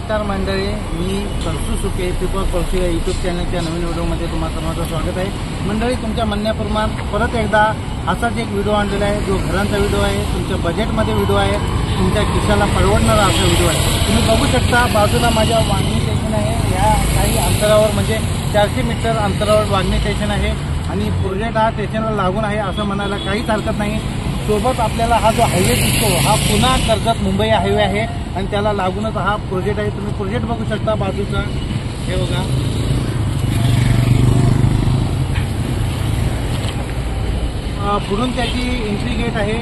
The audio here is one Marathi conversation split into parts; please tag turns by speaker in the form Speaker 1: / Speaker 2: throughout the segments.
Speaker 1: नमस्कार मंडळी, मी परसू सुके पिपळ परसू या यूट्यूब चॅनलच्या नवीन व्हिडिओमध्ये तुम्हा सर्वांचं स्वागत आहे। मंडळी, तुमच्या म्हणण्याप्रमाणे परत एकदा असाच एक व्हिडिओ आणलेला आहे जो घरांचा व्हिडिओ आहे, तुमच्या बजेटमध्ये व्हिडिओ आहे, तुमच्या खिशाला परवडणारा असा व्हिडिओ आहे। तुम्ही बघू शकता बाजूला माझ्या वागणी स्टेशन आहे। या काही अंतरावर म्हणजे 400 मीटर अंतरावर वागणी स्टेशन आहे आणि प्रोजेक्ट हा स्टेशनला लागून आहे असं म्हणायला काहीच हरकत नाही। सोबत आपल्याला हा जो हायवे दिसतो हा पुन्हा कर्जत मुंबई हायवे आहे आणि त्याला लागूनच हा प्रोजेक्ट आहे। तुम्ही प्रोजेक्ट बघू शकता बाजूचा, हे बघा, पुढून त्याची एंट्री गेट आहे।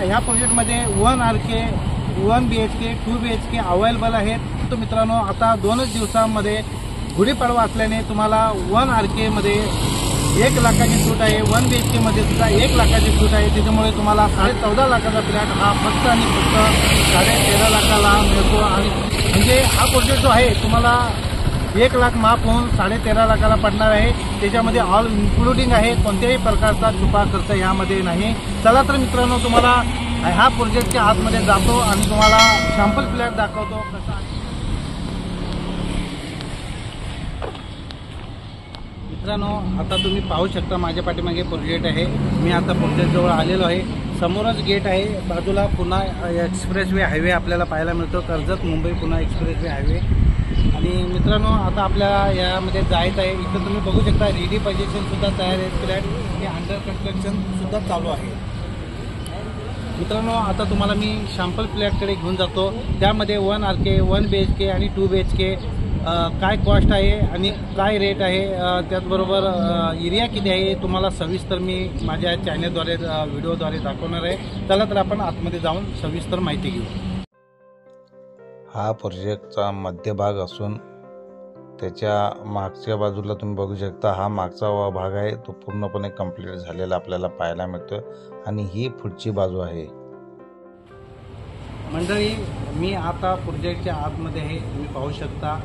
Speaker 1: ह्या प्रोजेक्टमध्ये 1 RK 1 BHK 2 BHK अवेलेबल आहेत। तो मित्रांनो, आता 2च दिवसांमध्ये गुढीपाडवा असल्याने तुम्हाला 1 RK मध्ये 1 लाखाची सूट आहे, 1 BHK मध्ये सुद्धा 1 लाखाची सूट आहे। त्याच्यामुळे तुम्हाला 14.5 लाखाचा फ्लॅट हा फक्त आणि फक्त 13.5 लाखाला मिळतो। आणि म्हणजे हा प्रोजेक्ट जो आहे तुम्हाला 1 लाख माफ होऊन 13.5 लाखाला पडणार आहे। त्याच्यामध्ये ऑल इन्क्लुडिंग आहे, कोणत्याही प्रकारचा छुपा खर्च यामध्ये नाही। चला तर मित्रांनो, तुम्हाला ह्या प्रोजेक्टच्या आतमध्ये जातो आणि तुम्हाला सॅम्पल फ्लॅट दाखवतो कसा आहे। मित्रांनो, आता तुम्ही पाहू शकता माझ्या पाठीमागे प्रोजेक्ट आहे। मी आता प्रोजेक्टजवळ आलेलो आहे। समोरच गेट आहे, बाजूला पुन्हा एक्सप्रेसवे हायवे आपल्याला पाहायला मिळतो, कर्जत मुंबई पुन्हा एक्सप्रेसवे हायवे। आणि मित्रांनो, आता आपल्याला यामध्ये जायचं आहे। इथं तुम्ही बघू शकता रेडी पोझिशन सुद्धा तयार आहे, फ्लॅट हे अंडर कन्स्ट्रक्शन सुद्धा चालू आहे। मित्रांनो, आता तुम्हाला मी सॅम्पल फ्लॅटकडे घेऊन जातो। त्यामध्ये 1 RK 1 BHK आणि 2 BHK काय कॉस्ट आहे आणि काय रेट आहे, त्याचबरोबर एरिया किती आहे तुम्हाला सविस्तर मी माझ्या चॅनलद्वारे व्हिडिओद्वारे दाखवणार आहे। चला तर आपण आतमध्ये जाऊन सविस्तर माहिती घेऊ।
Speaker 2: हा प्रोजेक्टचा मध्यभाग असून त्याच्या मागच्या बाजूला तुम्ही बघू शकता हा मागचा भाग आहे, तो पूर्णपणे कंप्लीट झालेला आपल्याला पाहायला मिळतो आणि ही पुढची बाजू आहे।
Speaker 1: मंडळी, मी आता प्रोजेक्टच्या आतमध्ये आहे। तुम्ही पाहू शकता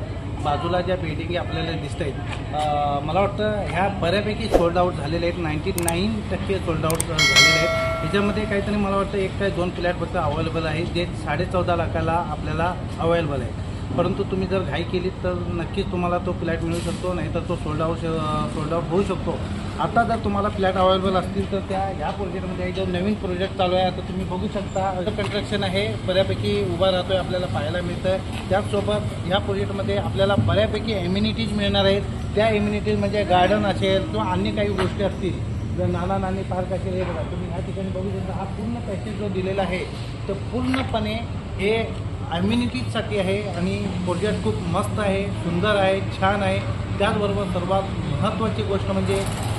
Speaker 1: बाजूला ज्या बिल्डिंगी आपल्याला दिसत आहेत, मला वाटतं ह्या बऱ्यापैकी सोल्ड आउट झालेल्या आहेत, 99% सोल्ड आउट झालेले आहेत। त्याच्यामध्ये काहीतरी मला वाटतं 1 काय 2 फ्लॅट फक्त अवेलेबल आहे, जे 14.5 लाखाला आपल्याला अवेलेबल आहे। परंतु तुम्ही जर घाई केली तर नक्कीच तुम्हाला तो फ्लॅट मिळू शकतो, नाहीतर तो सोल्ड आउट होऊ शकतो। आता जर तुम्हाला फ्लॅट अवेलेबल असतील तर ह्या प्रोजेक्टमध्ये जो नवीन प्रोजेक्ट चालू आहे, आता तुम्ही बघू शकता कन्स्ट्रक्शन आहे, बऱ्यापैकी उभा राहतोय आपल्याला पाहायला मिळतं। त्याचसोबत ह्या प्रोजेक्टमध्ये आपल्याला बऱ्यापैकी एम्युनिटीज मिळणार आहेत। त्या एम्युनिटीज म्हणजे गार्डन असेल किंवा अन्य काही गोष्टी असतील, जर नाना पार्क असेल, हे बघा तुम्ही ह्या ठिकाणी बघू शकता। हा पूर्ण पॅकेज जो दिलेला आहे तो पूर्णपणे हे अम्युनिटीजसाठी आहे आणि प्रोजेक्ट खूप मस्त आहे, सुंदर आहे, छान आहे। त्याचबरोबर सर्वात महत्त्वाची गोष्ट म्हणजे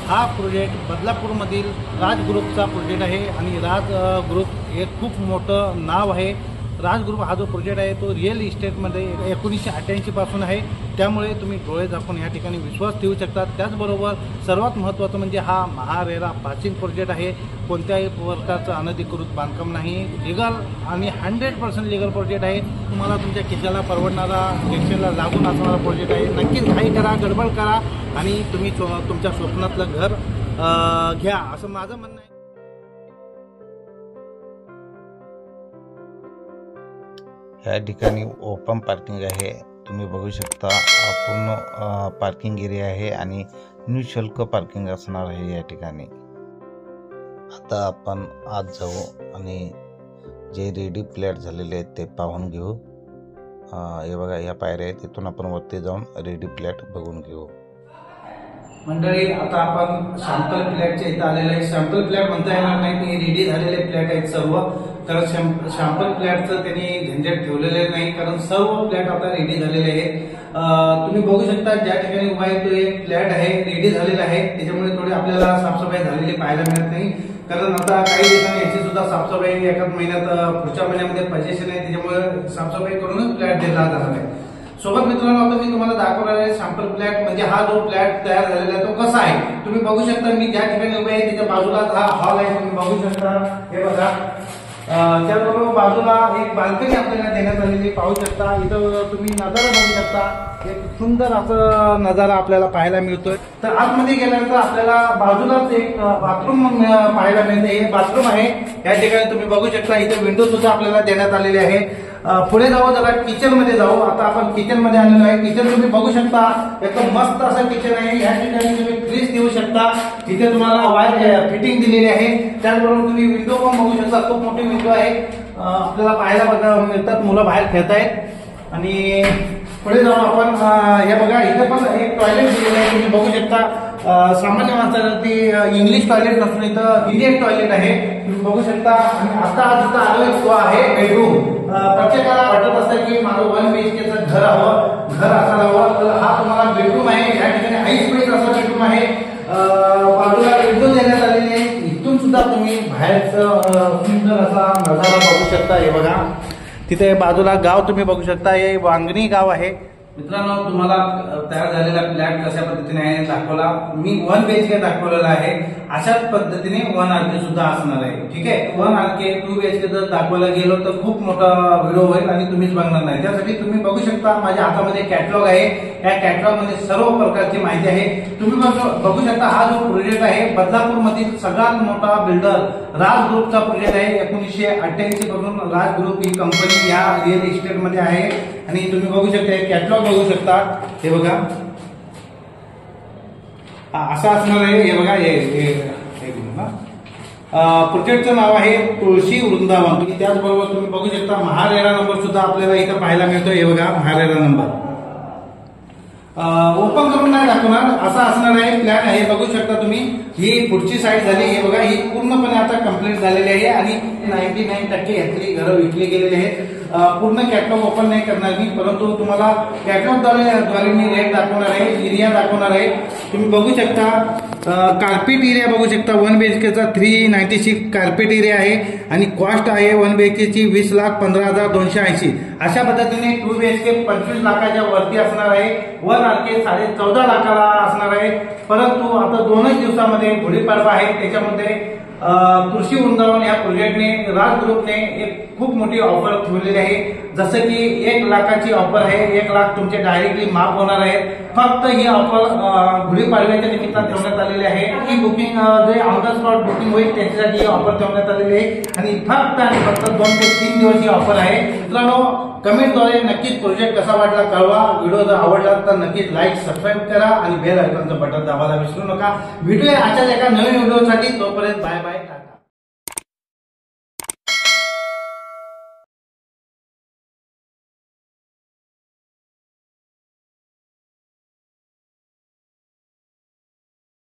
Speaker 1: हा प्रोजेक्ट बदलापूरमधील राज ग्रुपचा प्रोजेक्ट आहे आणि राज ग्रुप हे खूप मोठं नाव आहे। राज ग्रुप हा जो प्रोजेक्ट आहे तो रिअल इस्टेटमध्ये 1988 पासून आहे, त्यामुळे तुम्ही डोळे झाकून या ठिकाणी विश्वास ठेवू शकता। त्याचबरोबर सर्वात महत्त्वाचं म्हणजे हा महारेरा प्राचीन प्रोजेक्ट आहे, कोणत्याही प्रकारचं अनधिकृत बांधकाम नाही, लिगल आणि 100% लिगल प्रोजेक्ट आहे। तुम्हाला तुमच्या खिशाला परवडणारा, स्टेशनला लागून असणारा प्रोजेक्ट आहे। नक्कीच घाई करा, गडबड करा आणि तुम्ही तुमच्या स्वप्नातलं घर घ्या, असं माझं म्हणणं आहे।
Speaker 2: या ठिकाणी ओपन पार्किंग आहे, तुम्ही बघू शकता पूर्ण पार्किंग एरिया आहे आणि निःशुल्क पार्किंग असणार आहे या ठिकाणी। आता आपण आत जाऊ आणि जे रेडी फ्लॅट झालेले आहेत ते पाहून घेऊ। हे बघा, या पायऱ्या आहेत, तिथून आपण वरती जाऊन रेडी फ्लॅट बघून घेऊ।
Speaker 1: मंडळी, आता आपण सॅम्पल फ्लॅटच्या इथं आलेलं आहे। सॅम्पल फ्लॅट म्हणता येणार नाही, ते रेडी झालेले फ्लॅट आहेत सर्व, कारण सॅम्पल फ्लॅटचं त्यांनी झंझट ठेवलेले नाही, कारण सर्व फ्लॅट आता रेडी झालेले आहेत। तुम्ही बघू शकता ज्या ठिकाणी उभा आहे तो एक फ्लॅट आहे, रेडी झालेला आहे। त्याच्यामुळे थोडी आपल्याला साफसफाई झालेली पाहायला मिळत नाही, कारण आता काही दिवसांनी याची सुद्धा साफसफाई एकाच महिन्यात, पुढच्या महिन्यामध्ये पोझिशन आहे, त्याच्यामुळे साफसफाई करूनच फ्लॅट दिला जाणार आहे। सोबत मित्रांनो, आता मी तुम्हाला दाखवणार आहे सॅम्पल फ्लॅट, म्हणजे हा जो फ्लॅट तयार झालेला आहे तो कसा आहे। तुम्ही बघू शकता मी ज्या ठिकाणी उभे आहे त्याच्या बाजूला हा हॉल आहे, तुम्ही बघू शकता, हे बघा। त्याचबरोबर बाजूला एक बाल्कनी आपल्याला देण्यात आलेली पाहू शकता। इथं तुम्ही नजारा बघू शकता, एक सुंदर असं नजारा आपल्याला पाहायला मिळतोय। तर आतमध्ये गेल्यानंतर आपल्याला बाजूलाच एक बाथरूम पाहायला मिळते, हे बाथरूम आहे। या ठिकाणी तुम्ही बघू शकता, इथे विंडो सुद्धा आपल्याला देण्यात आलेली आहे। पुढे जाऊ जरा किचन मध्ये जाऊ. आता आपण किचन मध्ये आलेलो आहे. किचन तुम्ही बघू शकता एकदम मस्त असं किचन आहे. या ठिकाणी तुम्ही फ्रीज देऊ शकता. तिथे तुम्हाला वायर फिटिंग दिलेली आहे. त्याचबरोबर तुम्ही विंडो पण बघू शकता. खूप मोठी विंडो आहे. आपल्याला पाहायला मिळतात. मुलं बाहेर खेळतायत. आणि पुढे जाऊन आपण हे बघा इथे पण एक टॉयलेट दिलेलं आहे. तुम्ही बघू शकता. सामान्य माणसासाठी इंग्लिश टॉयलेट नसून इथं इंडियन टॉयलेट आहे. तुम्ही बघू शकता. आणि आता जिथं आलोय तो आहे बेडरूम. प्रत्येकाला वाटत असतं की माझं 1 BHKचं घर हवं, घर असायला हवं. तर हा तुम्हाला बेडरूम आहे. या ठिकाणी हाई स्पेस असा बेडरूम आहे. बाजूला विंडो देण्यात आलेली आहे. इथून सुद्धा तुम्ही बाहेरचं सुंदर असा नजारा बघू शकता. हे बघा तिथे बाजूला गाव तुम्ही बघू शकता. हे वांगणी गाव आहे. मित्रांनो, तुम्हाला तयार झालेला फ्लॅट कशा पद्धतीने आहे दाखवला मी. 1 BHK दाखवलेला आहे. अशाच पद्धतीने 1 RK सुद्धा असणार आहे. ठीक आहे. 1 RK 2 BHK जर दाखवायला गेलो तर खूप मोठा व्हिडिओ होईल आणि तुम्हीच बघणार नाही. त्यासाठी तुम्ही बघू शकता माझ्या हातामध्ये कॅटलॉग आहे. या कॅटलॉग मध्ये सर्व प्रकारची माहिती आहे. तुम्ही बघू शकता. हा जो प्रोजेक्ट आहे बदलापूर मधील सगळ्यात मोठा बिल्डर राज ग्रुपचा प्रोजेक्ट आहे. 1988 पासून राज ग्रुप ही कंपनी या रिअल इस्टेट मध्ये आहे. आणि तुम्ही बघू शकता कॅटलॉग बघू शकता. हे बघा असं असणार आहे. हे बघा प्रोजेक्टचं नाव आहे तुळशी वृंदावन. त्याचबरोबर तुम्ही बघू शकता महारेरा नंबर सुद्धा आपल्याला इथं पाहायला मिळतो. हे बघा महारेरा नंबर. ओपन करून नाही दाखवणार असा असणार आहे. प्लॅन आहे बघू शकता तुम्ही. ही पुढची साईड झाली. हे बघा ही पूर्णपणे आता कंप्लीट झालेली आहे. आणि 99% यातली घरं विकली गेलेली आहेत. पूर्ण कॅटलॉग ओपन नाही करणार मी, परंतु तुम्हाला कॅटलॉगद्वारे मी रेट दाखवणार आहे, एरिया दाखवणार आहे. तुम्ही बघू शकता कार्पेट एरिया बघू शकता. 1 BHKचा 396 कार्पेट एरिया आहे. आणि कॉस्ट आहे 1 BHKची 20,15,280. अशा पद्धतीने 2 BHK 25 लाखाच्या वरती असणार आहे. 1 RK 14.5 लाखाला असणार आहे. परंतु आता 2च दिवसामध्ये गुढीपाडवा आहे. त्याच्यामध्ये तुळशी वृंदावन या प्रोजेक्टने राज ग्रुपने एक खूप मोठी ऑफर ठेवलेली आहे. जसं की 1 लाखाची ऑफर आहे. 1 लाख तुमचे डायरेक्टली माफ होणार आहे. फक्त ही ऑफर गुढीपाडव्याच्या निमित्तानं ठेवण्यात आलेली आहे. ही बुकिंग जे ऑन द स्पॉट बुकिंग होईल त्याच्यासाठी ही ऑफर ठेवण्यात आलेली आहे. आणि फक्त 2 ते 3 दिवस ही ऑफर आहे. मित्रांनो, कमेंटद्वारे नक्कीच प्रोजेक्ट कसा वाटला कळवा. व्हिडिओ जर आवडला तर नक्कीच लाईक सबस्क्राईब करा आणि बेल आयकॉनचं बटन दाबायला विसरू नका. भेटूया अशाच एका नवीन व्हिडिओसाठी. तोपर्यंत बाय बाय.